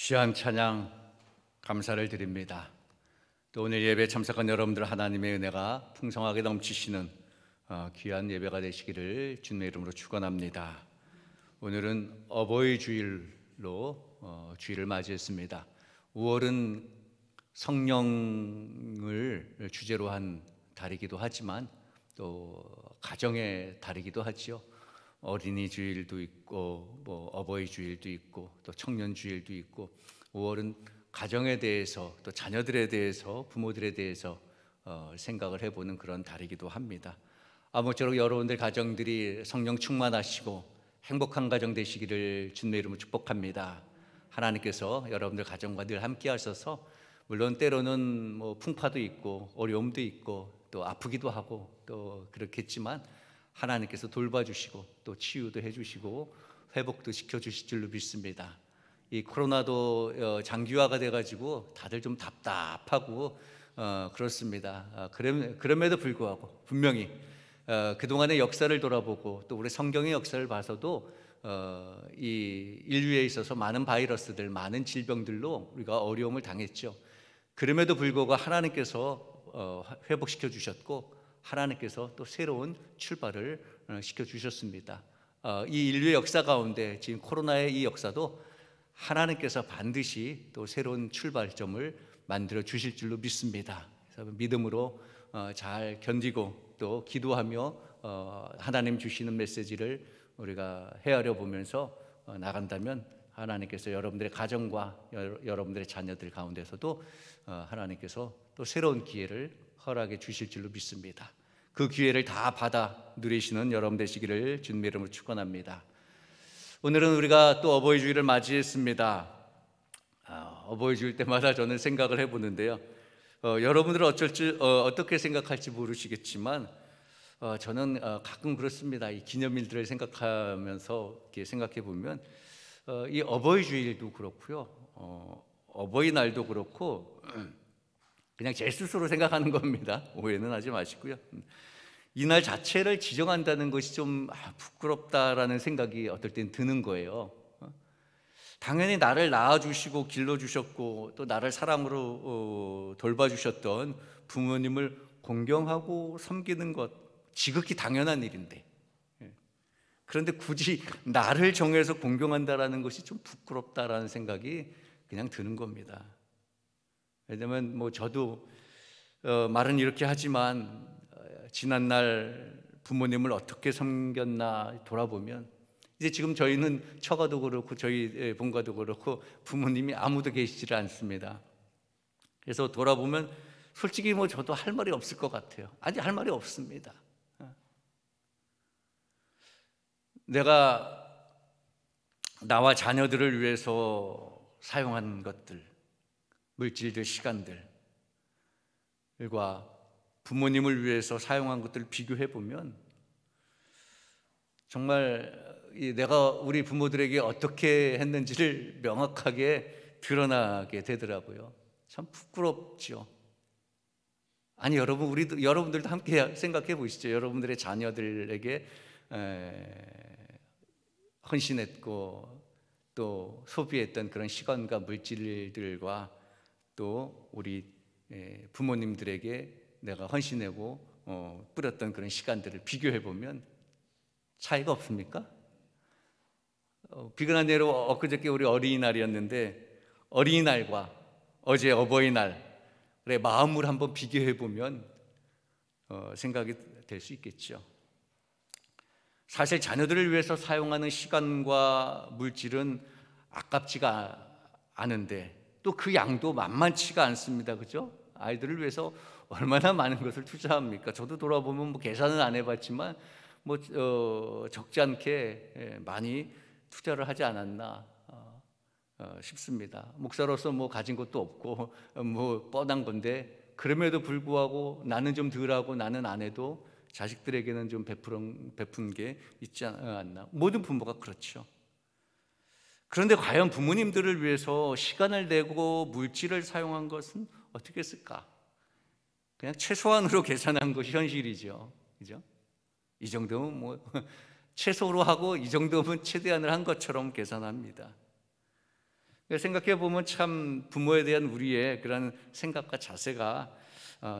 귀한 찬양 감사를 드립니다. 또 오늘 예배 참석한 여러분들 하나님의 은혜가 풍성하게 넘치시는 귀한 예배가 되시기를 주님의 이름으로 축원합니다. 오늘은 어버이 주일로 주일을 맞이했습니다. 5월은 성령을 주제로 한 달이기도 하지만 또 가정의 달이기도 하지요. 어린이 주일도 있고 어버이 주일도 있고 또 청년 주일도 있고 5월은 가정에 대해서 또 자녀들에 대해서 부모들에 대해서 생각을 해보는 그런 달이기도 합니다. 아무쪼록 여러분들 가정들이 성령 충만하시고 행복한 가정 되시기를 주님의 이름으로 축복합니다. 하나님께서 여러분들 가정과 늘 함께 하셔서 물론 때로는 풍파도 있고 어려움도 있고 또 아프기도 하고 또 그렇겠지만 하나님께서 돌봐주시고 또 치유도 해주시고 회복도 시켜주실 줄로 믿습니다. 이 코로나도 장기화가 돼가지고 다들 좀 답답하고 그렇습니다. 그럼에도 불구하고 분명히 그동안의 역사를 돌아보고 또 우리 성경의 역사를 봐서도 이 인류에 있어서 많은 바이러스들, 많은 질병들로 우리가 어려움을 당했죠. 그럼에도 불구하고 하나님께서 회복시켜 주셨고 하나님께서 또 새로운 출발을 시켜주셨습니다. 이 인류의 역사 가운데 지금 코로나의 이 역사도 하나님께서 반드시 또 새로운 출발점을 만들어 주실 줄로 믿습니다. 그래서 믿음으로 잘 견디고 또 기도하며 하나님 주시는 메시지를 우리가 헤아려 보면서 나간다면 하나님께서 여러분들의 가정과 여러분들의 자녀들 가운데서도 하나님께서 또 새로운 기회를 허락해 주실 줄로 믿습니다. 그 기회를 다 받아 누리시는 여러분 되시기를 주님의 이름으로 축원합니다. 오늘은 우리가 또 어버이 주일을 맞이했습니다. 어버이 주일 때마다 저는 생각을 해보는데요. 여러분들은 어떻게 생각할지 모르시겠지만 저는 가끔 그렇습니다. 이 기념일들을 생각하면서 이렇게 생각해 보면 이 어버이 주일도 그렇고요, 어버이날도 그렇고 그냥 제 스스로 생각하는 겁니다. 오해는 하지 마시고요. 이날 자체를 지정한다는 것이 좀 부끄럽다라는 생각이 어떨 땐 드는 거예요. 당연히 나를 낳아주시고 길러주셨고 또 나를 사랑으로 돌봐주셨던 부모님을 공경하고 섬기는 것 지극히 당연한 일인데, 그런데 굳이 나를 정해서 공경한다라는 것이 좀 부끄럽다라는 생각이 그냥 드는 겁니다. 왜냐면 저도 말은 이렇게 하지만 지난날 부모님을 어떻게 섬겼나 돌아보면 이제 지금 저희는 처가도 그렇고 저희 본가도 그렇고 부모님이 아무도 계시지를 않습니다. 그래서 돌아보면 솔직히 저도 할 말이 없을 것 같아요. 아니, 할 말이 없습니다. 내가 나와 자녀들을 위해서 사용한 것들, 물질들, 시간들과 부모님을 위해서 사용한 것들을 비교해 보면 정말 내가 우리 부모들에게 어떻게 했는지를 명확하게 드러나게 되더라고요. 참 부끄럽죠. 아니, 여러분들도 함께 생각해 보시죠. 여러분들의 자녀들에게 헌신했고 또 소비했던 그런 시간과 물질들과 또 우리 부모님들에게 내가 헌신하고 뿌렸던 그런 시간들을 비교해 보면 차이가 없습니까? 비근한 대로 엊그저께 우리 어린이날이었는데 어린이날과 어제 어버이날의 마음을 한번 비교해 보면 생각이 될 수 있겠죠. 사실 자녀들을 위해서 사용하는 시간과 물질은 아깝지가 않은데 또 그 양도 만만치가 않습니다. 그죠? 아이들을 위해서 얼마나 많은 것을 투자합니까? 저도 돌아보면 계산은 안 해봤지만 적지 않게 많이 투자를 하지 않았나 싶습니다. 목사로서 가진 것도 없고 뻔한 건데 그럼에도 불구하고 나는 좀 덜하고 나는 안 해도 자식들에게는 좀 베푼 게 있지 않나. 모든 부모가 그렇죠. 그런데 과연 부모님들을 위해서 시간을 내고 물질을 사용한 것은 어떻게 했을까? 그냥 최소한으로 계산한 것이 현실이죠. 그죠? 이 정도면 최소로 하고 이 정도면 최대한을 한 것처럼 계산합니다. 생각해 보면 참 부모에 대한 우리의 그런 생각과 자세가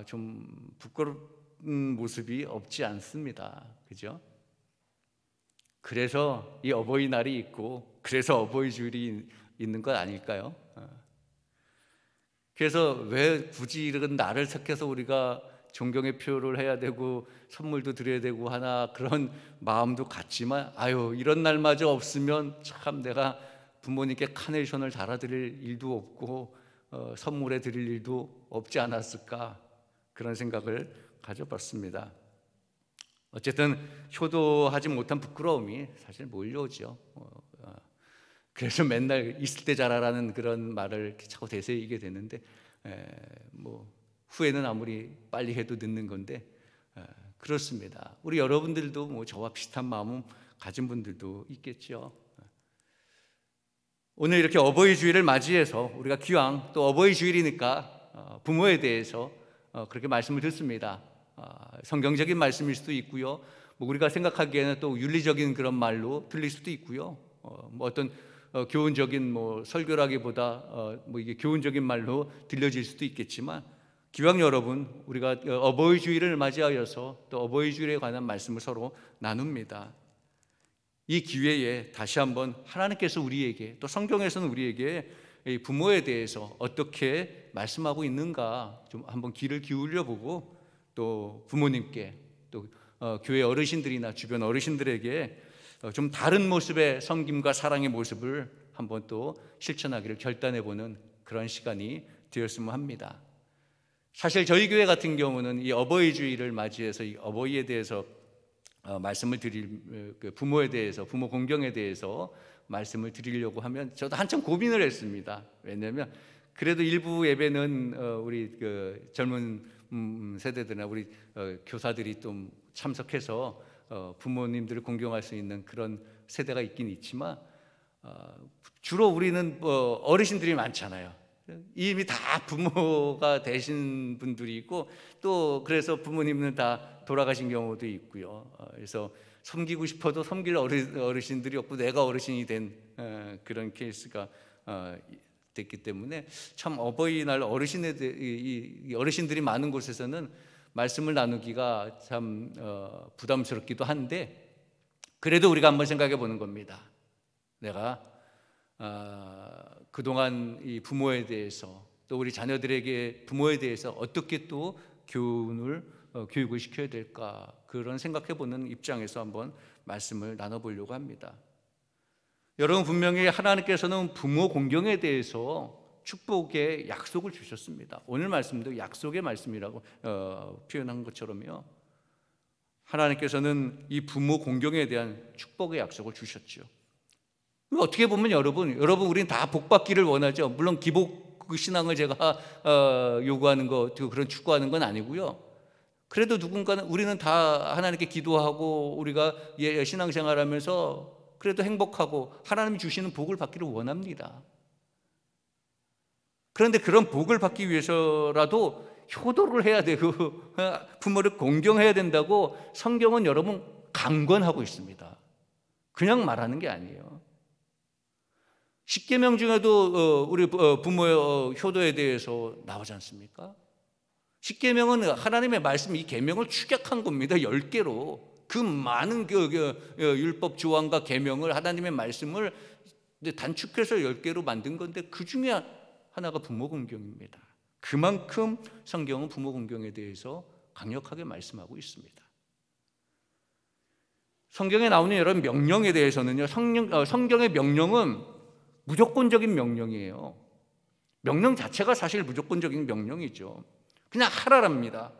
좀 부끄러운 모습이 없지 않습니다. 그죠? 그래서 이 어버이날이 있고 그래서 어버이 주일이 있는 것 아닐까요? 그래서 왜 굳이 이런 날을 택해서 우리가 존경의 표를 해야 되고 선물도 드려야 되고 하나 그런 마음도 같지만 이런 날마저 없으면 참 내가 부모님께 카네이션을 달아드릴 일도 없고 선물해 드릴 일도 없지 않았을까 그런 생각을 가져봤습니다. 어쨌든 효도하지 못한 부끄러움이 사실 몰려오죠. 그래서 맨날 있을 때 잘하라는 그런 말을 자꾸 되새기게 되는데 뭐 후회는 아무리 빨리 해도 늦는 건데 그렇습니다. 우리 여러분들도 뭐 저와 비슷한 마음 가진 분들도 있겠죠. 오늘 이렇게 어버이 주일을 맞이해서 우리가 기왕 또 어버이 주일이니까 부모에 대해서 그렇게 말씀을 듣습니다. 성경적인 말씀일 수도 있고요. 뭐 우리가 생각하기에는 또 윤리적인 그런 말로 들릴 수도 있고요. 뭐 어떤 교훈적인 뭐 설교라기보다 뭐 이게 교훈적인 말로 들려질 수도 있겠지만 기왕 여러분 우리가 어버이 주일을 맞이하여서 또 어버이 주일에 관한 말씀을 서로 나눕니다. 이 기회에 다시 한번 하나님께서 우리에게 또 성경에서는 우리에게 부모에 대해서 어떻게 말씀하고 있는가 좀 한번 귀를 기울여 보고 또 부모님께 또 교회 어르신들이나 주변 어르신들에게 좀 다른 모습의 섬김과 사랑의 모습을 한번 또 실천하기를 결단해보는 그런 시간이 되었으면 합니다. 사실 저희 교회 같은 경우는 이 어버이 주일을 맞이해서 이 어버이에 대해서 말씀을 드릴 부모에 대해서 부모 공경에 대해서 말씀을 드리려고 하면 저도 한참 고민을 했습니다. 왜냐하면 그래도 일부 예배는 우리 그 젊은 세대들이나 우리 교사들이 좀 참석해서 부모님들을 공경할 수 있는 그런 세대가 있긴 있지만 주로 우리는 어르신들이 많잖아요. 이미 다 부모가 되신 분들이 있고 또 그래서 부모님은 다 돌아가신 경우도 있고요. 그래서 섬기고 싶어도 섬길 어르신들이 없고 내가 어르신이 된 그런 케이스가 됐기 때문에 참 어버이날 어르신들이 많은 곳에서는 말씀을 나누기가 참 부담스럽기도 한데 그래도 우리가 한번 생각해 보는 겁니다. 내가 그동안 이 부모에 대해서 또 우리 자녀들에게 부모에 대해서 어떻게 또 교육을 시켜야 될까 그런 생각해 보는 입장에서 한번 말씀을 나눠보려고 합니다. 여러분 분명히 하나님께서는 부모 공경에 대해서 축복의 약속을 주셨습니다. 오늘 말씀도 약속의 말씀이라고 표현한 것처럼요. 하나님께서는 이 부모 공경에 대한 축복의 약속을 주셨죠. 어떻게 보면 여러분 우리는 다 복받기를 원하죠. 물론 기복 신앙을 제가 요구하는 거 그런 추구하는 건 아니고요. 그래도 누군가는 우리는 다 하나님께 기도하고 우리가 신앙생활하면서 그래도 행복하고 하나님이 주시는 복을 받기를 원합니다. 그런데 그런 복을 받기 위해서라도 효도를 해야 되고 부모를 공경해야 된다고 성경은 여러분 강권하고 있습니다. 그냥 말하는 게 아니에요. 십계명 중에도 우리 부모의 효도에 대해서 나오지 않습니까? 십계명은 하나님의 말씀 이 계명을 축약한 겁니다. 10개로 그 많은 율법 조항과 계명을 하나님의 말씀을 단축해서 10개로 만든 건데 그 중에 하나가 부모 공경입니다. 그만큼 성경은 부모 공경에 대해서 강력하게 말씀하고 있습니다. 성경에 나오는 여러 명령에 대해서는요, 성경의 명령은 무조건적인 명령이에요. 명령 자체가 사실 무조건적인 명령이죠. 그냥 하라랍니다.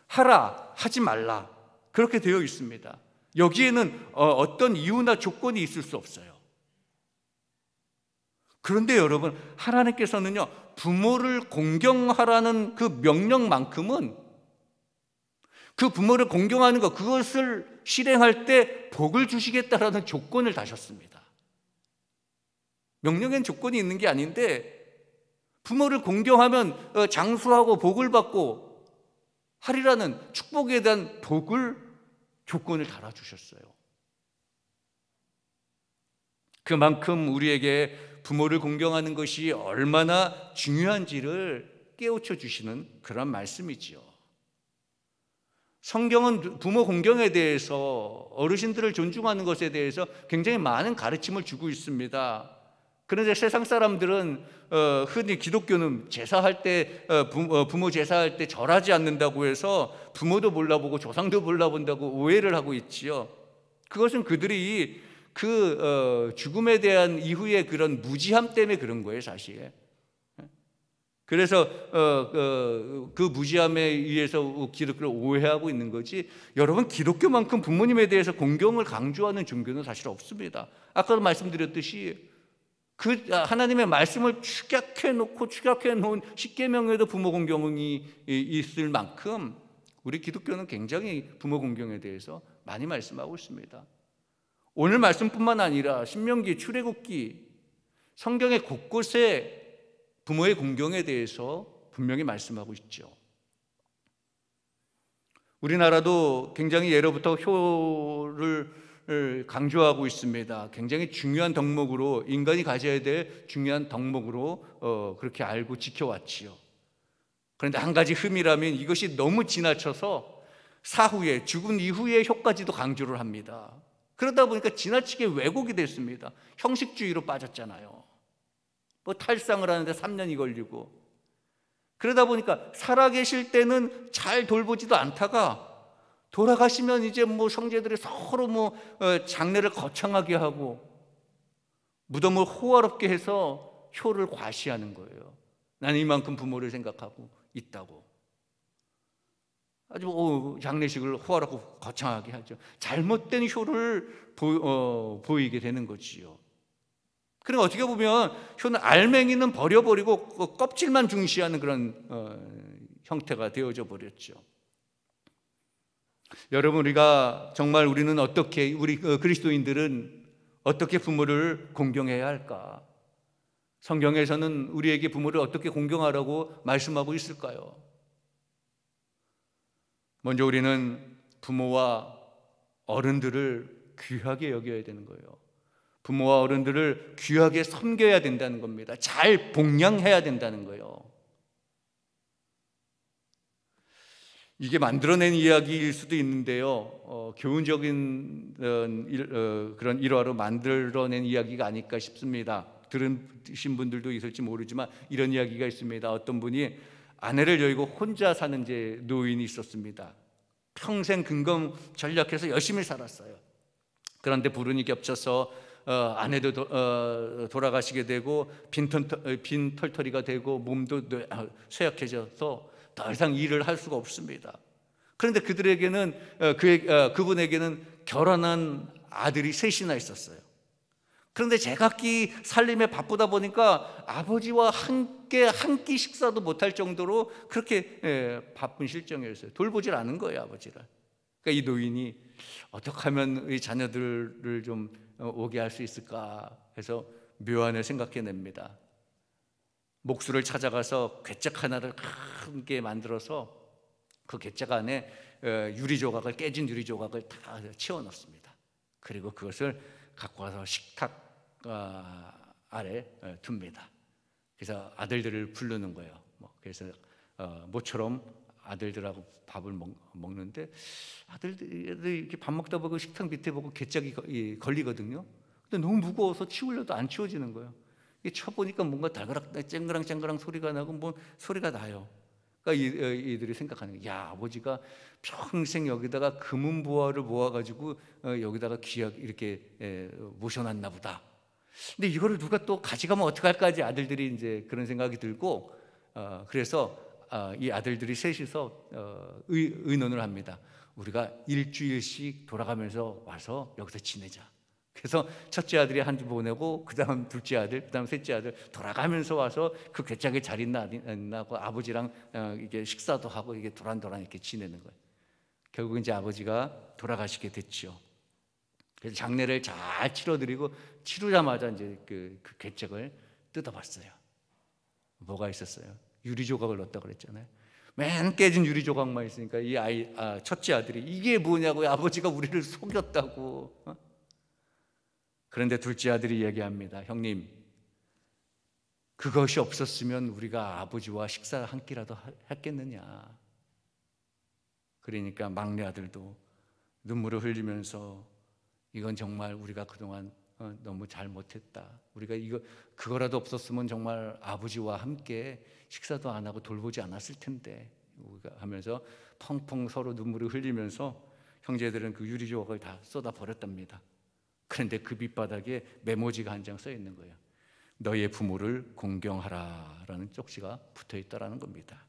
하라, 하지 말라. 그렇게 되어 있습니다. 여기에는 어떤 이유나 조건이 있을 수 없어요. 그런데 여러분, 하나님께서는요, 부모를 공경하라는 그 명령만큼은 그 부모를 공경하는 것, 그것을 실행할 때 복을 주시겠다라는 조건을 다셨습니다. 명령엔 조건이 있는 게 아닌데 부모를 공경하면 장수하고 복을 받고 하리라는 축복에 대한 조건을 달아주셨어요. 그만큼 우리에게 부모를 공경하는 것이 얼마나 중요한지를 깨우쳐 주시는 그런 말씀이지요. 성경은 부모 공경에 대해서, 어르신들을 존중하는 것에 대해서 굉장히 많은 가르침을 주고 있습니다. 그런데 세상 사람들은 흔히 기독교는 제사할 때 부모 제사할 때 절하지 않는다고 해서 부모도 몰라보고 조상도 몰라본다고 오해를 하고 있지요. 그것은 그들이 죽음에 대한 이후의 그런 무지함 때문에 그런 거예요, 사실. 그래서 그 무지함에 의해서 기독교를 오해하고 있는 거지, 여러분, 기독교만큼 부모님에 대해서 공경을 강조하는 종교는 사실 없습니다. 아까도 말씀드렸듯이 하나님의 말씀을 축약해 놓은 십계명에도 부모 공경이 있을 만큼 우리 기독교는 굉장히 부모 공경에 대해서 많이 말씀하고 있습니다. 오늘 말씀뿐만 아니라 신명기, 출애굽기, 성경의 곳곳에 부모의 공경에 대해서 분명히 말씀하고 있죠. 우리나라도 굉장히 예로부터 효를 강조하고 있습니다. 굉장히 중요한 덕목으로, 인간이 가져야 될 중요한 덕목으로 그렇게 알고 지켜왔지요. 그런데 한 가지 흠이라면 이것이 너무 지나쳐서 사후에, 죽은 이후의 효까지도 강조를 합니다. 그러다 보니까 지나치게 왜곡이 됐습니다. 형식주의로 빠졌잖아요. 탈상을 하는데 3년이 걸리고, 그러다 보니까 살아계실 때는 잘 돌보지도 않다가 돌아가시면 이제 형제들이 서로 장례를 거창하게 하고 무덤을 호화롭게 해서 효를 과시하는 거예요. 나는 이만큼 부모를 생각하고 있다고. 아주 장례식을 호화롭고 거창하게 하죠. 잘못된 효를 보이게 되는 거지요. 그러니까 어떻게 보면 효는 알맹이는 버려버리고 껍질만 중시하는 그런 형태가 되어져 버렸죠. 여러분, 우리는 어떻게, 우리 그리스도인들은 어떻게 부모를 공경해야 할까? 성경에서는 우리에게 부모를 어떻게 공경하라고 말씀하고 있을까요? 먼저 우리는 부모와 어른들을 귀하게 여겨야 되는 거예요. 부모와 어른들을 귀하게 섬겨야 된다는 겁니다. 잘 복양해야 된다는 거예요. 이게 만들어낸 이야기일 수도 있는데요, 교훈적인 그런 일화로 만들어낸 이야기가 아닐까 싶습니다. 들으신 분들도 있을지 모르지만 이런 이야기가 있습니다. 어떤 분이 아내를 여의고 혼자 사는 이제 노인이 있었습니다. 평생 근검전략해서 열심히 살았어요. 그런데 불운이 겹쳐서 아내도 돌아가시게 되고 빈털터리가 되고 몸도 쇠약해져서 더 이상 일을 할 수가 없습니다. 그런데 그들에게는 그분에게는 결혼한 아들이 셋이나 있었어요. 그런데 제각기 살림에 바쁘다 보니까 아버지와 함께 한 끼 식사도 못할 정도로 그렇게 바쁜 실정이었어요. 돌보질 않은 거예요, 아버지를. 그러니까 이 노인이 어떻게 하면 이 자녀들을 좀 오게 할 수 있을까 해서 묘안을 생각해냅니다. 목수를 찾아가서 괴짝 하나를 크게 만들어서 그 괴짝 안에 깨진 유리 조각을 다 채워 넣습니다. 그리고 그것을 갖고 와서 식탁 아래 둡니다. 그래서 아들들을 부르는 거예요. 그래서 모처럼 아들들하고 밥을 먹는데 아들들이 이렇게 밥 먹다 보고 식탁 밑에 보고 괴짝이 걸리거든요. 근데 너무 무거워서 치우려도 안 치워지는 거예요. 쳐보니까 뭔가 쨍그랑 소리가 나고 소리가 나요. 그러니까 이들이 생각하는 거예요. 야, 아버지가 평생 여기다가 금은보화를 모아가지고 여기다가 귀하게 이렇게 모셔놨나 보다. 근데 이거를 누가 또 가져가면 어떡할까지 아들들이 이제 그런 생각이 들고, 그래서 이 아들들이 셋이서 의논을 합니다. 우리가 일주일씩 돌아가면서 와서 여기서 지내자. 그래서 첫째 아들이 한 주 보내고, 그 다음 둘째 아들, 그 다음 셋째 아들 돌아가면서 와서 그 괴짝에 잘 있나 하고 아버지랑 이게 식사도 하고 이게 도란도란 이렇게 지내는 거예요. 결국 이제 아버지가 돌아가시게 됐죠. 그래서 장례를 잘 치러드리고 치르자마자 이제 그 괴짝을 뜯어봤어요. 뭐가 있었어요? 유리 조각을 넣었다 그랬잖아요. 맨 깨진 유리 조각만 있으니까 이 첫째 아들이 이게 뭐냐고, 아버지가 우리를 속였다고. 그런데 둘째 아들이 얘기합니다. 형님, 그것이 없었으면 우리가 아버지와 식사 한 끼라도 했겠느냐. 그러니까 막내 아들도 눈물을 흘리면서 이건 정말 우리가 그동안 너무 잘못했다. 우리가 그거라도 없었으면 정말 아버지와 함께 식사도 안 하고 돌보지 않았을 텐데 하면서 펑펑 서로 눈물을 흘리면서 형제들은 그 유리 조각을 다 쏟아 버렸답니다. 그런데 그 밑바닥에 메모지가 한 장 써 있는 거예요. 너의 부모를 공경하라라는 쪽지가 붙어 있다라는 겁니다.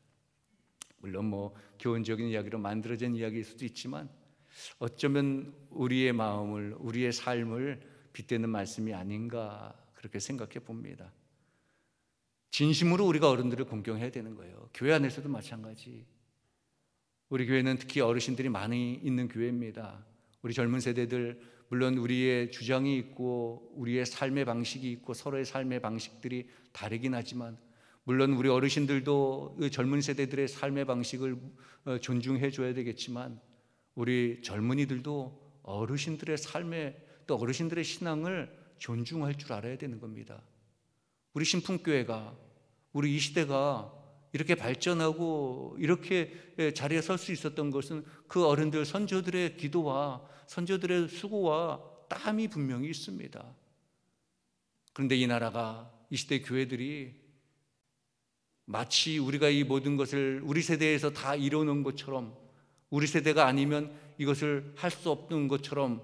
물론 교훈적인 이야기로 만들어진 이야기일 수도 있지만 어쩌면 우리의 마음을, 우리의 삶을 빗대는 말씀이 아닌가 그렇게 생각해 봅니다. 진심으로 우리가 어른들을 공경해야 되는 거예요. 교회 안에서도 마찬가지. 우리 교회는 특히 어르신들이 많이 있는 교회입니다. 우리 젊은 세대들, 물론 우리의 주장이 있고 우리의 삶의 방식이 있고 서로의 삶의 방식들이 다르긴 하지만, 물론 우리 어르신들도 젊은 세대들의 삶의 방식을 존중해 줘야 되겠지만, 우리 젊은이들도 어르신들의 삶에, 또 어르신들의 신앙을 존중할 줄 알아야 되는 겁니다. 우리 신풍교회가, 우리 이 시대가 이렇게 발전하고 이렇게 자리에 설 수 있었던 것은 그 어른들, 선조들의 기도와 선조들의 수고와 땀이 분명히 있습니다. 그런데 이 나라가, 이 시대 교회들이 마치 우리가 이 모든 것을 우리 세대에서 다 이뤄놓은 것처럼, 우리 세대가 아니면 이것을 할 수 없는 것처럼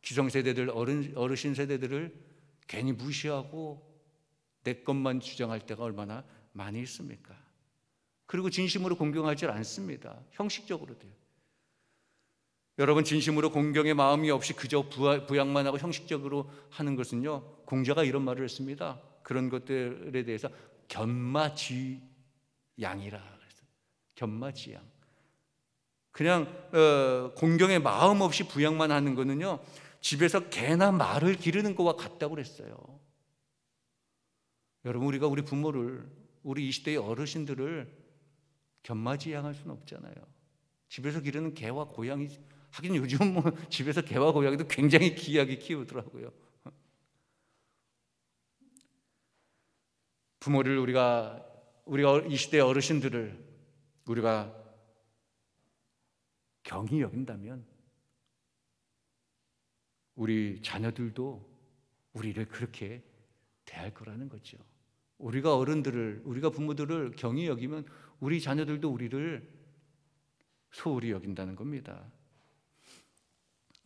기성세대들, 어르신 세대들을 괜히 무시하고 내 것만 주장할 때가 얼마나 많이 있습니까? 그리고 진심으로 공경하지 않습니다. 형식적으로 돼요. 여러분, 진심으로 공경의 마음이 없이 그저 부양만 하고 형식적으로 하는 것은요, 공자가 이런 말을 했습니다. 그런 것들에 대해서 견마지양이라 그랬어요. 견마지양. 그냥 공경의 마음 없이 부양만 하는 거는요, 집에서 개나 말을 기르는 것과 같다고 그랬어요. 여러분, 우리가 우리 부모를, 우리 이 시대의 어르신들을 견마지양할 수는 없잖아요. 집에서 기르는 개와 고양이, 하긴 요즘은 집에서 개와 고양이도 굉장히 귀하게 키우더라고요. 부모를 우리가 이 시대의 어르신들을 우리가 경히 여긴다면 우리 자녀들도 우리를 그렇게 대할 거라는 거죠. 우리가 어른들을, 우리가 부모들을 경히 여기면 우리 자녀들도 우리를 소홀히 여긴다는 겁니다.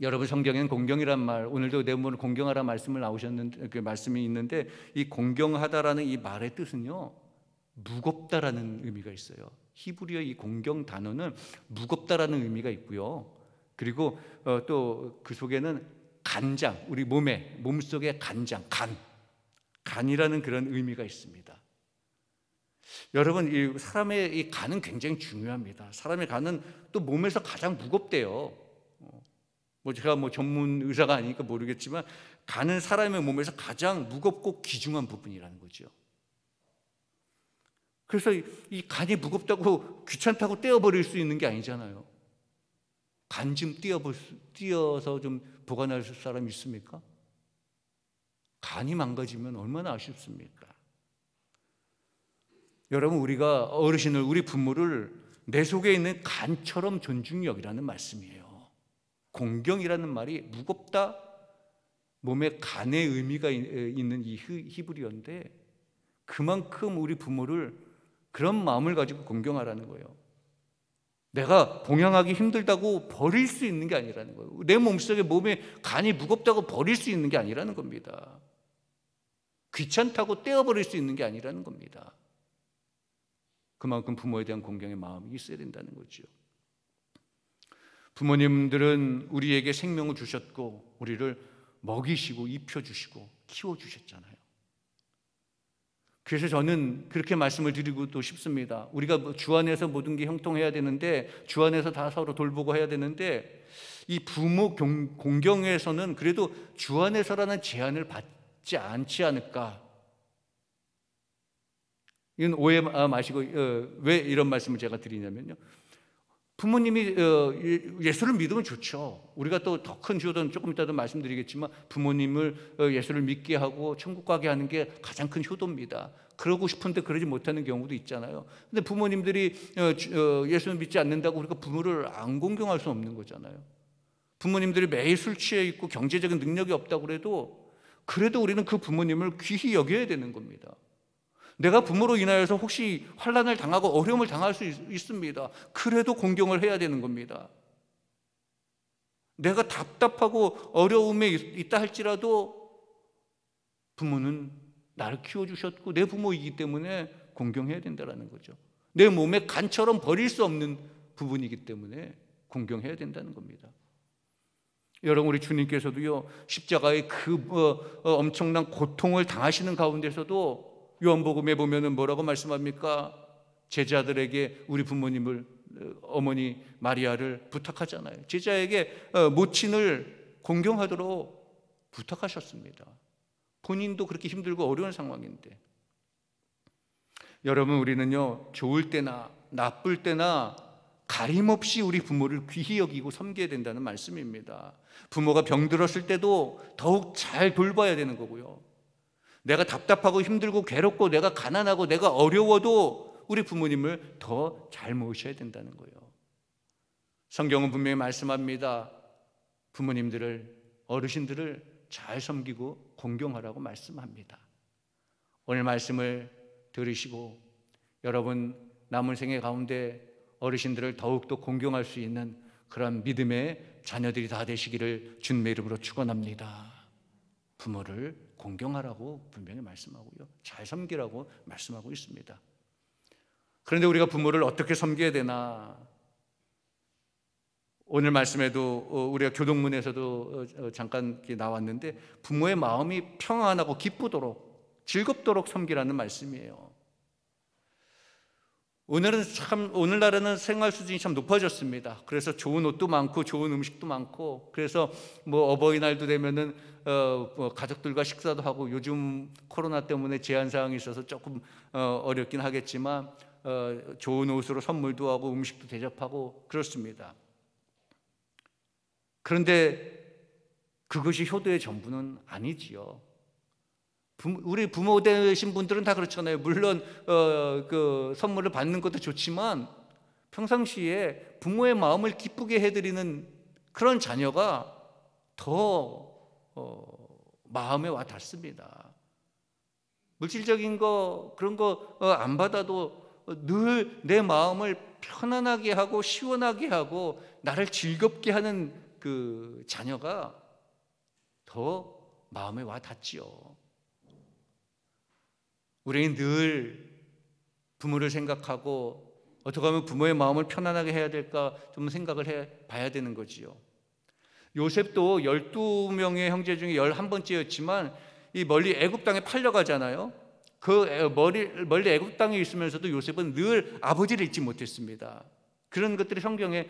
여러분, 성경에는 공경이란 말, 오늘도 내용으로 공경하라 말씀을 나오셨는데, 그 말씀이 있는데, 이 공경하다라는 이 말의 뜻은요, 무겁다라는 의미가 있어요. 히브리어 이 공경 단어는 무겁다라는 의미가 있고요. 그리고 또 그 속에는 간장, 우리 몸속의 간장, 간이라는 그런 의미가 있습니다. 여러분, 이 사람의 이 간은 굉장히 중요합니다. 사람의 간은 또 몸에서 가장 무겁대요. 제가 전문 의사가 아니니까 모르겠지만, 간은 사람의 몸에서 가장 무겁고 귀중한 부분이라는 거죠. 그래서 이 간이 무겁다고 귀찮다고 떼어버릴 수 있는 게 아니잖아요. 간 좀 띄어서 좀 보관할 사람이 있습니까? 간이 망가지면 얼마나 아쉽습니까? 여러분, 우리가 어르신을, 우리 부모를 내 속에 있는 간처럼 존중히 여기라는 말씀이에요. 공경이라는 말이 무겁다, 몸에 간의 의미가 있는 이 히브리어인데, 그만큼 우리 부모를 그런 마음을 가지고 공경하라는 거예요. 내가 봉양하기 힘들다고 버릴 수 있는 게 아니라는 거예요. 내 몸속에, 몸에 간이 무겁다고 버릴 수 있는 게 아니라는 겁니다. 귀찮다고 떼어버릴 수 있는 게 아니라는 겁니다. 그만큼 부모에 대한 공경의 마음이 있어야 된다는 거죠. 부모님들은 우리에게 생명을 주셨고 우리를 먹이시고 입혀주시고 키워주셨잖아요. 그래서 저는 그렇게 말씀을 드리고도 싶습니다. 우리가 주 안에서 모든 게 형통해야 되는데, 주 안에서 다 서로 돌보고 해야 되는데, 이 부모 공경에서는 그래도 주 안에서라는 제한을 받지 않지 않을까. 이건 오해 마시고, 왜 이런 말씀을 제가 드리냐면요, 부모님이 예수를 믿으면 좋죠. 우리가 또 더 큰 효도는 조금 이따도 말씀드리겠지만 부모님을 예수를 믿게 하고 천국 가게 하는 게 가장 큰 효도입니다. 그러고 싶은데 그러지 못하는 경우도 있잖아요. 근데 부모님들이 예수를 믿지 않는다고 우리가 부모를 안 공경할 수 없는 거잖아요. 부모님들이 매일 술 취해 있고 경제적인 능력이 없다고 그래도 우리는 그 부모님을 귀히 여겨야 되는 겁니다. 내가 부모로 인하여서 혹시 환난을 당하고 어려움을 당할 수 있습니다. 그래도 공경을 해야 되는 겁니다. 내가 답답하고 어려움에 있다 할지라도 부모는 나를 키워주셨고 내 부모이기 때문에 공경해야 된다는 거죠. 내 몸에 간처럼 버릴 수 없는 부분이기 때문에 공경해야 된다는 겁니다. 여러분, 우리 주님께서도요, 십자가의 그 엄청난 고통을 당하시는 가운데서도 요한복음에 보면은 뭐라고 말씀합니까? 제자들에게 우리 부모님을, 어머니 마리아를 부탁하잖아요. 제자에게 모친을 공경하도록 부탁하셨습니다. 본인도 그렇게 힘들고 어려운 상황인데. 여러분, 우리는요, 좋을 때나 나쁠 때나 가림없이 우리 부모를 귀히 여기고 섬겨야 된다는 말씀입니다. 부모가 병들었을 때도 더욱 잘 돌봐야 되는 거고요. 내가 답답하고 힘들고 괴롭고 내가 가난하고 내가 어려워도 우리 부모님을 더 잘 모셔야 된다는 거예요. 성경은 분명히 말씀합니다. 부모님들을, 어르신들을 잘 섬기고 공경하라고 말씀합니다. 오늘 말씀을 들으시고 여러분 남은 생애 가운데 어르신들을 더욱더 공경할 수 있는 그런 믿음의 자녀들이 다 되시기를 주님의 이름으로 축원합니다. 부모를 공경하라고 분명히 말씀하고요, 잘 섬기라고 말씀하고 있습니다. 그런데 우리가 부모를 어떻게 섬겨야 되나? 오늘 말씀에도 우리가 교동문에서도 잠깐 나왔는데 부모의 마음이 평안하고 기쁘도록 즐겁도록 섬기라는 말씀이에요. 오늘날에는 생활 수준이 참 높아졌습니다. 그래서 좋은 옷도 많고 좋은 음식도 많고, 그래서 뭐 어버이날도 되면은 가족들과 식사도 하고, 요즘 코로나 때문에 제한 사항이 있어서 조금 어렵긴 하겠지만 좋은 옷으로 선물도 하고 음식도 대접하고 그렇습니다. 그런데 그것이 효도의 전부는 아니지요. 우리 부모 되신 분들은 다 그렇잖아요. 물론 그 선물을 받는 것도 좋지만 평상시에 부모의 마음을 기쁘게 해드리는 그런 자녀가 더 마음에 와 닿습니다. 물질적인 거 그런 거 안 받아도 늘 내 마음을 편안하게 하고 시원하게 하고 나를 즐겁게 하는 그 자녀가 더 마음에 와 닿지요. 우리는 늘 부모를 생각하고 어떻게 하면 부모의 마음을 편안하게 해야 될까 좀 생각을 해 봐야 되는 거지요. 요셉도 12명의 형제 중에 11번째였지만 이 멀리 애굽 땅에 팔려가잖아요. 그 멀리 애굽 땅에 있으면서도 요셉은 늘 아버지를 잊지 못했습니다. 그런 것들이 성경에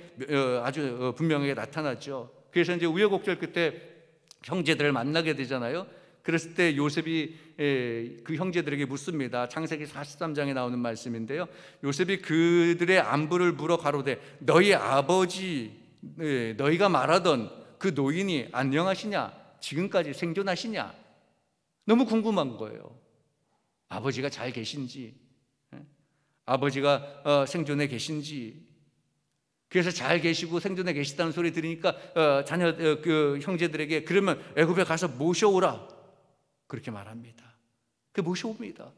아주 분명하게 나타나죠. 그래서 이제 우여곡절 끝에 형제들을 만나게 되잖아요. 그랬을 때 요셉이 그 형제들에게 묻습니다. 창세기 43장에 나오는 말씀인데요. 요셉이 그들의 안부를 물어 가로되 너희 아버지 너희가 말하던 그 노인이 안녕하시냐? 지금까지 생존하시냐? 너무 궁금한 거예요. 아버지가 잘 계신지, 아버지가 생존해 계신지. 그래서 잘 계시고 생존해 계시다는 소리 들으니까 자녀 그 형제들에게 그러면 애굽에 가서 모셔오라 그렇게 말합니다. 그 모셔옵니다.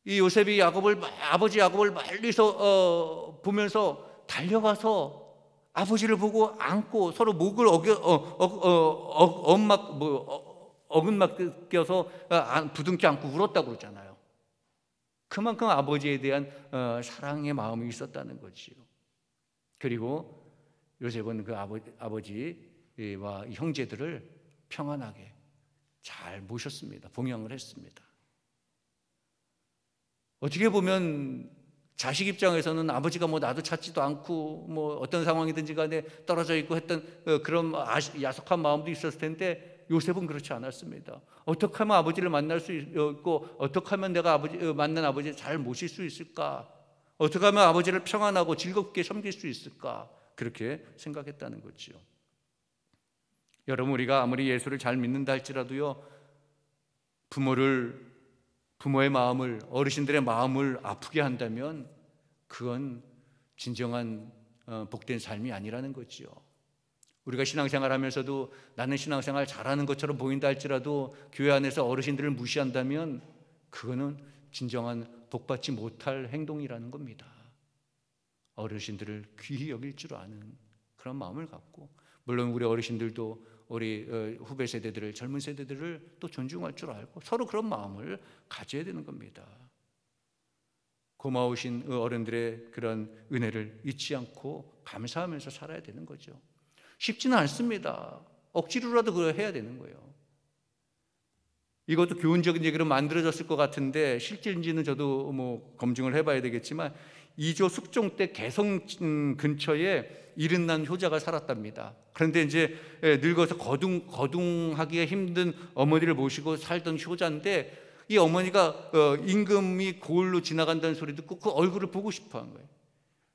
이 요셉이 아버지 야곱을 멀리서 보면서 달려가서 아버지를 보고 안고 서로 목을 어긋막 껴서 부둥켜 안고 울었다고 그러잖아요. 그만큼 아버지에 대한 사랑의 마음이 있었다는 거지요. 그리고 요셉은 그 아버지와 형제들을 평안하게 잘 모셨습니다. 봉양을 했습니다. 어떻게 보면 자식 입장에서는 아버지가 뭐 나도 찾지도 않고 뭐 어떤 상황이든지 간에 떨어져 있고 했던 그런 야속한 마음도 있었을 텐데 요셉은 그렇지 않았습니다. 어떻게 하면 아버지를 만날 수 있고 어떻게 하면 내가 만난 아버지를 잘 모실 수 있을까? 어떻게 하면 아버지를 평안하고 즐겁게 섬길 수 있을까? 그렇게 생각했다는 거지요. 여러분, 우리가 아무리 예수를 잘 믿는다 할지라도요, 부모의 마음을, 어르신들의 마음을 아프게 한다면 그건 진정한 복된 삶이 아니라는 거지요. 우리가 신앙생활 하면서도 나는 신앙생활 잘하는 것처럼 보인다 할지라도 교회 안에서 어르신들을 무시한다면 그거는 진정한 복받지 못할 행동이라는 겁니다. 어르신들을 귀히 여길 줄 아는 그런 마음을 갖고, 물론 우리 어르신들도 우리 후배 세대들을, 젊은 세대들을 또 존중할 줄 알고 서로 그런 마음을 가져야 되는 겁니다. 고마우신 어른들의 그런 은혜를 잊지 않고 감사하면서 살아야 되는 거죠. 쉽지는 않습니다. 억지로라도 그걸 해야 되는 거예요. 이것도 교훈적인 얘기로 만들어졌을 것 같은데 실제인지는 저도 뭐 검증을 해봐야 되겠지만, 2조 숙종 때 개성 근처에 이른 난 효자가 살았답니다. 그런데 이제 늙어서 거둥하기가 힘든 어머니를 모시고 살던 효자인데, 이 어머니가 임금이 고을로 지나간다는 소리 듣고 그 얼굴을 보고 싶어 한 거예요.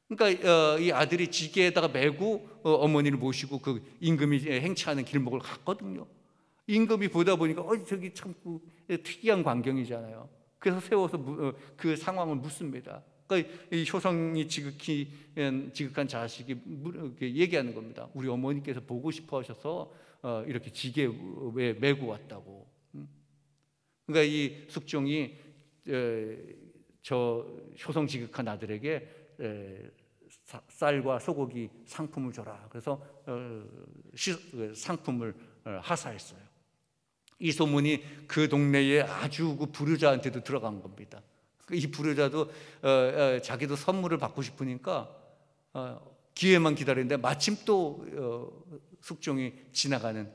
그러니까 이 아들이 지게에다가 메고 어머니를 모시고 그 임금이 행차하는 길목을 갔거든요. 임금이 보다 보니까 저기 참 특이한 광경이잖아요. 그래서 세워서 그 상황을 묻습니다. 그러니까 이 효성이 지극한 자식이 얘기하는 겁니다. 우리 어머니께서 보고 싶어 하셔서 이렇게 지게에 메고 왔다고. 그러니까 이 숙종이 저 효성 지극한 아들에게 쌀과 소고기 상품을 줘라. 그래서 상품을 하사했어요. 이 소문이 그 동네에 아주 그 부르자한테도 들어간 겁니다. 이 부르자도 자기도 선물을 받고 싶으니까 기회만 기다리는데 마침 또 숙종이 지나가는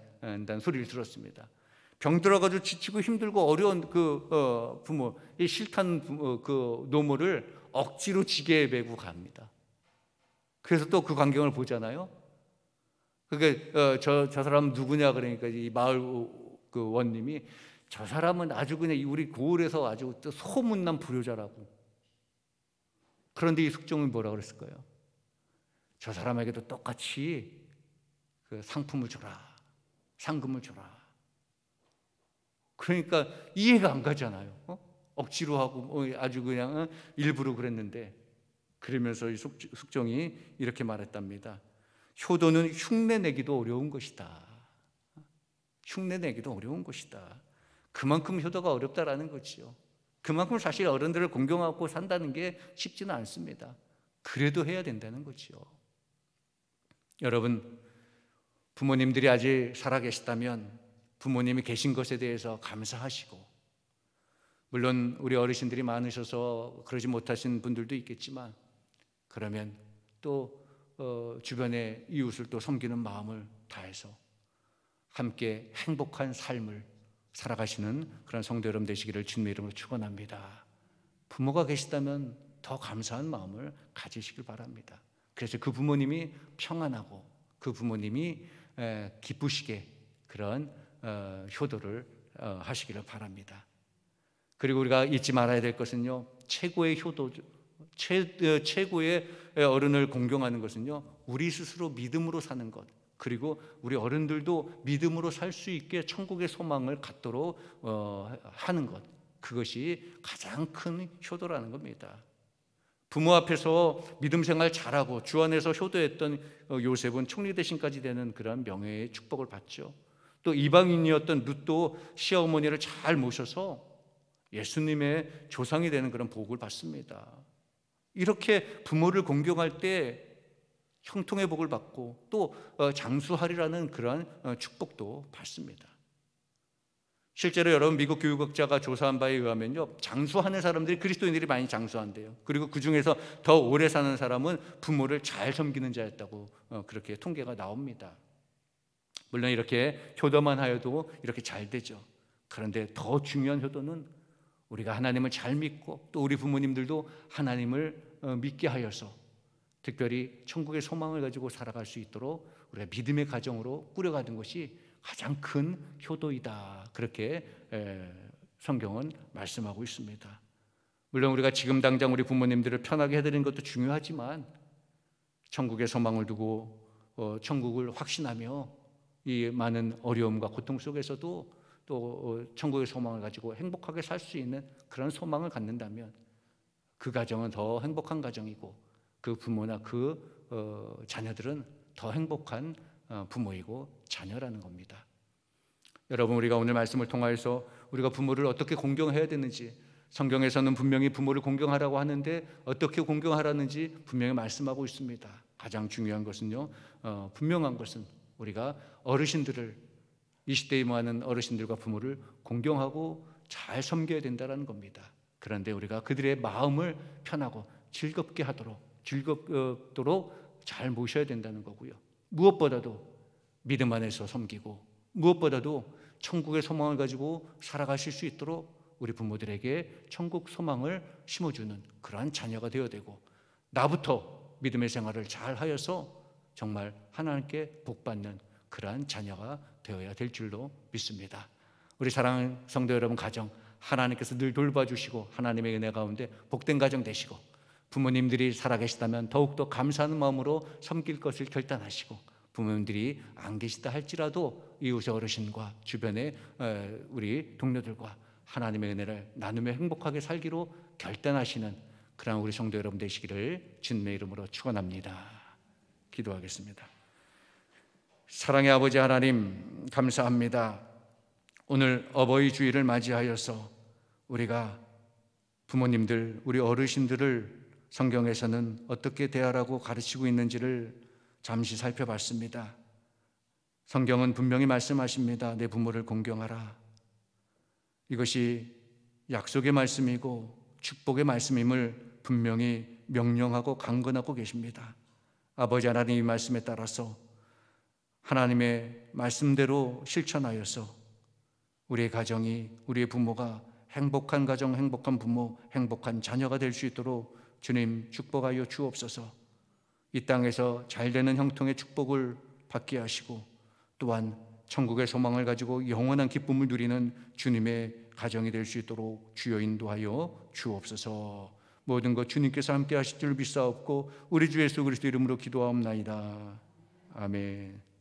소리를 들었습니다. 병들어가지고 지치고 힘들고 어려운 그 부모, 이 싫다는 그 노모를 억지로 지게에 메고 갑니다. 그래서 또 그 광경을 보잖아요. 그게 저 사람 누구냐 그러니까 이 마을 그 원님이, 저 사람은 아주 그냥 우리 고을에서 아주 소문난 불효자라고. 그런데 이 숙종은 뭐라 그랬을까요? 저 사람에게도 똑같이 그 상품을 줘라, 상금을 줘라. 그러니까 이해가 안 가잖아요. 억지로 하고 아주 그냥 일부러 그랬는데, 그러면서 이 숙종이 이렇게 말했답니다. 효도는 흉내내기도 어려운 것이다. 흉내내기도 어려운 것이다. 그만큼 효도가 어렵다라는 거지요. 그만큼 사실 어른들을 공경하고 산다는 게 쉽지는 않습니다. 그래도 해야 된다는 거지요. 여러분, 부모님들이 아직 살아계시다면 부모님이 계신 것에 대해서 감사하시고, 물론 우리 어르신들이 많으셔서 그러지 못하신 분들도 있겠지만, 그러면 또 주변의 이웃을 또 섬기는 마음을 다해서 함께 행복한 삶을 살아가시는 그런 성도 여러분 되시기를 주님의 이름으로 축원합니다. 부모가 계시다면 더 감사한 마음을 가지시길 바랍니다. 그래서 그 부모님이 평안하고 그 부모님이 기쁘시게 그런 효도를 하시기를 바랍니다. 그리고 우리가 잊지 말아야 될 것은요, 최고의 효도죠. 최고의 어른을 공경하는 것은요, 우리 스스로 믿음으로 사는 것, 그리고 우리 어른들도 믿음으로 살 수 있게 천국의 소망을 갖도록 하는 것, 그것이 가장 큰 효도라는 겁니다. 부모 앞에서 믿음 생활 잘하고 주 안에서 효도했던 요셉은 총리 대신까지 되는 그런 명예의 축복을 받죠. 또 이방인이었던 룻도 시어머니를 잘 모셔서 예수님의 조상이 되는 그런 복을 받습니다. 이렇게 부모를 공경할 때 형통의 복을 받고 또 장수하리라는 그런 축복도 받습니다. 실제로 여러분, 미국 교육학자가 조사한 바에 의하면요, 장수하는 사람들이, 그리스도인들이 많이 장수한대요. 그리고 그 중에서 더 오래 사는 사람은 부모를 잘 섬기는 자였다고 그렇게 통계가 나옵니다. 물론 이렇게 효도만 하여도 이렇게 잘 되죠. 그런데 더 중요한 효도는 우리가 하나님을 잘 믿고 또 우리 부모님들도 하나님을 믿게 하여서 특별히 천국의 소망을 가지고 살아갈 수 있도록 우리가 믿음의 가정으로 꾸려가는 것이 가장 큰 효도이다. 그렇게 성경은 말씀하고 있습니다. 물론 우리가 지금 당장 우리 부모님들을 편하게 해드리는 것도 중요하지만 천국의 소망을 두고 천국을 확신하며 이 많은 어려움과 고통 속에서도 또 천국의 소망을 가지고 행복하게 살 수 있는 그런 소망을 갖는다면 그 가정은 더 행복한 가정이고 그 부모나 그 자녀들은 더 행복한 부모이고 자녀라는 겁니다. 여러분, 우리가 오늘 말씀을 통하여서 우리가 부모를 어떻게 공경해야 되는지, 성경에서는 분명히 부모를 공경하라고 하는데 어떻게 공경하라는지 분명히 말씀하고 있습니다. 가장 중요한 것은요, 분명한 것은 우리가 어르신들을, 20대에 많은 어르신들과 부모를 공경하고 잘 섬겨야 된다는 겁니다. 그런데 우리가 그들의 마음을 편하고 즐겁도록 잘 모셔야 된다는 거고요. 무엇보다도 믿음 안에서 섬기고 무엇보다도 천국의 소망을 가지고 살아가실 수 있도록 우리 부모들에게 천국 소망을 심어주는 그러한 자녀가 되어야 되고, 나부터 믿음의 생활을 잘 하여서 정말 하나님께 복받는 그러한 자녀가 되어야 될 줄로 믿습니다. 우리 사랑하는 성도 여러분, 가정 하나님께서 늘 돌봐주시고 하나님의 은혜 가운데 복된 가정 되시고, 부모님들이 살아계시다면 더욱더 감사하는 마음으로 섬길 것을 결단하시고, 부모님들이 안 계시다 할지라도 이웃의 어르신과 주변의 우리 동료들과 하나님의 은혜를 나누며 행복하게 살기로 결단하시는 그런 우리 성도 여러분 되시기를 주님의 이름으로 축원합니다. 기도하겠습니다. 사랑의 아버지 하나님, 감사합니다. 오늘 어버이 주일을 맞이하여서 우리가 부모님들, 우리 어르신들을 성경에서는 어떻게 대하라고 가르치고 있는지를 잠시 살펴봤습니다. 성경은 분명히 말씀하십니다. 내 부모를 공경하라. 이것이 약속의 말씀이고 축복의 말씀임을 분명히 명령하고 강건하고 계십니다. 아버지 하나님, 이 말씀에 따라서 하나님의 말씀대로 실천하여서 우리의 가정이, 우리의 부모가 행복한 가정, 행복한 부모, 행복한 자녀가 될 수 있도록 주님 축복하여 주옵소서. 이 땅에서 잘되는 형통의 축복을 받게 하시고, 또한 천국의 소망을 가지고 영원한 기쁨을 누리는 주님의 가정이 될 수 있도록 주여 인도하여 주옵소서. 모든 것 주님께서 함께 하실 줄 믿사옵고 우리 주 예수 그리스도 이름으로 기도하옵나이다. 아멘.